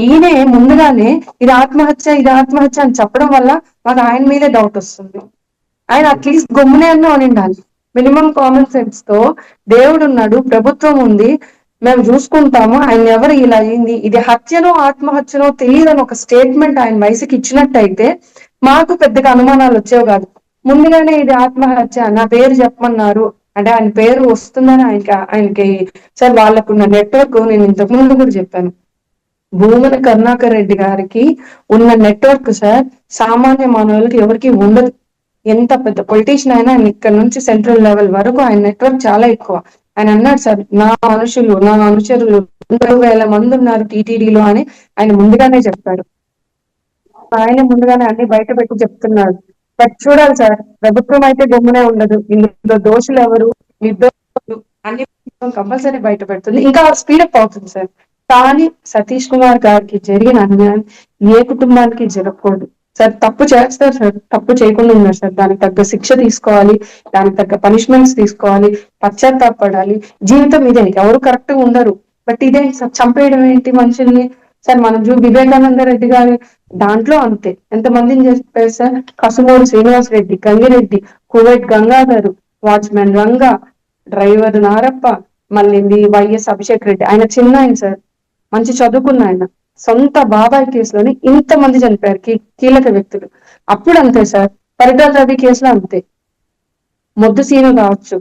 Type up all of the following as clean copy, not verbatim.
ఈయనే ముందుగానే ఇది ఆత్మహత్య అని చెప్పడం వల్ల మాకు ఆయన మీదే డౌట్ వస్తుంది. ఆయన అట్లీస్ట్ గమ్మునే అని ఉండాలి. మినిమం కామన్ సెన్స్ తో దేవుడు ఉన్నాడు, ప్రభుత్వం ఉంది, మేము చూసుకుంటాము, ఆయన ఎవరు ఇలా అయింది, ఇది హత్యనో ఆత్మహత్యనో తెలియదని ఒక స్టేట్మెంట్ ఆయన వయసుకి ఇచ్చినట్టయితే మాకు పెద్దగా అనుమానాలు వచ్చేవి కాదు. ముందుగానే ఇది ఆత్మహత్య, నా పేరు చెప్పమన్నారు అంటే ఆయన పేరు వస్తుందని ఆయనకి సార్ వాళ్ళకున్న నెట్వర్క్ నేను ఇంతకు ముందు కూడా చెప్పాను. భూమన కరుణాకర్ రెడ్డి గారికి ఉన్న నెట్వర్క్ సార్ సామాన్య మానవులకి ఎవరికి ఉండదు. ఎంత పెద్ద పొలిటీషియన్ అయినా ఆయన ఇక్కడ నుంచి సెంట్రల్ లెవెల్ వరకు ఆయన నెట్వర్క్ చాలా ఎక్కువ. ఆయన అన్నాడు సార్, నా అనుచరులు 2,000 మంది ఉన్నారు టీటీడీలో అని ఆయన ముందుగానే చెప్పాడు. ఆయన ముందుగానే అన్ని బయట పెట్టి చెప్తున్నాడు. బట్ చూడాలి సార్, ప్రభుత్వం అయితే గమ్మునే ఉండదు. ఇందులో దోషులు ఎవరు, నిర్దోషులు అన్ని కంపల్సరీ బయట పెడుతుంది. ఇంకా స్పీడప్ అవుతుంది సార్. కానీ సతీష్ కుమార్ గారికి జరిగిన అన్యాయం ఏ కుటుంబానికి జరగకూడదు సార్. తప్పు చేస్తారు సార్, తప్పు చేయకుండా ఉన్నారు సార్, దానికి తగ్గ శిక్ష తీసుకోవాలి, దానికి తగ్గ పనిష్మెంట్స్ తీసుకోవాలి, పశ్చాత్తాపడాలి. జీవితం ఇదే, ఎవరు కరెక్ట్ గా ఉండరు. బట్ ఇదే సార్, చంపేయడం ఏంటి మనుషుల్ని సార్. మనం వివేకానంద రెడ్డి గారి దాంట్లో అంతే, ఎంతమందిని చెప్పారు sir. Kasumuru Srinivas Reddy, Gangireddy, Kuwait Gangadhar, watchman Ranga, driver Narappa, మళ్ళీ వైఎస్ అభిషేక్ రెడ్డి, ఆయన చిన్న ఆయన సార్, మంచి చదువుకున్న ఆయన, సొంత బాబాయ్ కేసులోని ఇంతమంది చనిపోయారు కీలక వ్యక్తులు. అప్పుడు అంతే సార్. పరిటాల రవి కేసులో అంతే. మొద్దు సీను కావచ్చు,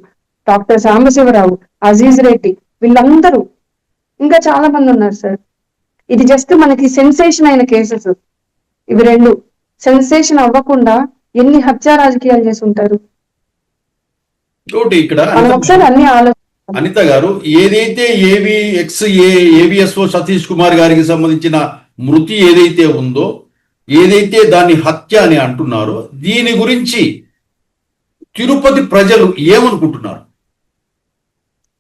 డాక్టర్ సాంబశివరావు, అజీజ్ రెడ్డి, వీళ్ళందరూ ఇంకా చాలా మంది ఉన్నారు సార్. ఇది జస్ట్ మనకి సెన్సేషన్ అయిన కేసెస్. ఇవి రెండు సెన్సేషన్ అవ్వకుండా ఎన్ని హత్యా రాజకీయాలు చేసి ఉంటారు. ఇక్కడ ఒకసారి అన్ని అనిత గారు, ఏదైతే ఏవిఎస్ఓ సతీష్ కుమార్ గారికి సంబంధించిన మృతి ఏదైతే ఉందో, ఏదైతే దాన్ని హత్య అని అంటున్నారో, దీని గురించి తిరుపతి ప్రజలు ఏమనుకుంటున్నారు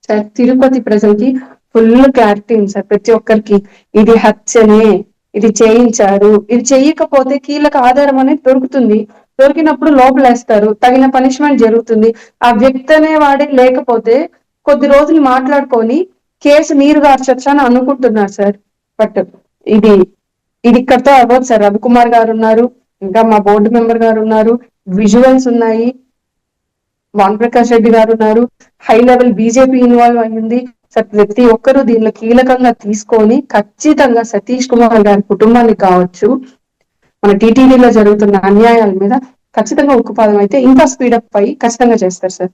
సార్? తిరుపతి ప్రజలకి ఫుల్ క్లారిటీ ఉంది సార్. ప్రతి ఒక్కరికి ఇది హత్యనే, ఇది చేయించారు, ఇది చేయకపోతే కీలక ఆధారం అనేది దొరుకుతుంది, దొరికినప్పుడు లోపలేస్తారు, తగిన పనిష్మెంట్ జరుగుతుంది. ఆ వ్యక్తి అనే వాడే లేకపోతే కొద్ది రోజులు మాట్లాడుకొని కేసు నీరు గార్చొచ్చు అని అనుకుంటున్నారు సార్. బట్ ఇది ఇక్కడతో అవ్వదు సార్. రవికుమార్ గారు ఉన్నారు, ఇంకా మా బోర్డు మెంబర్ గారు ఉన్నారు, విజువల్స్ ఉన్నాయి, వాన్ ప్రకాష్ రెడ్డి గారు ఉన్నారు, హై లెవెల్ బీజేపీ ఇన్వాల్వ్ అయ్యింది సార్. ప్రతి ఒక్కరూ దీనిలో కీలకంగా తీసుకొని ఖచ్చితంగా సతీష్ కుమార్ గారి కుటుంబానికి కావచ్చు, మన టీటీడీలో జరుగుతున్న అన్యాయాల మీద ఖచ్చితంగా ఉక్కుపాదం అయితే ఇంకా స్పీడప్ అయ్యి ఖచ్చితంగా చేస్తారు సార్.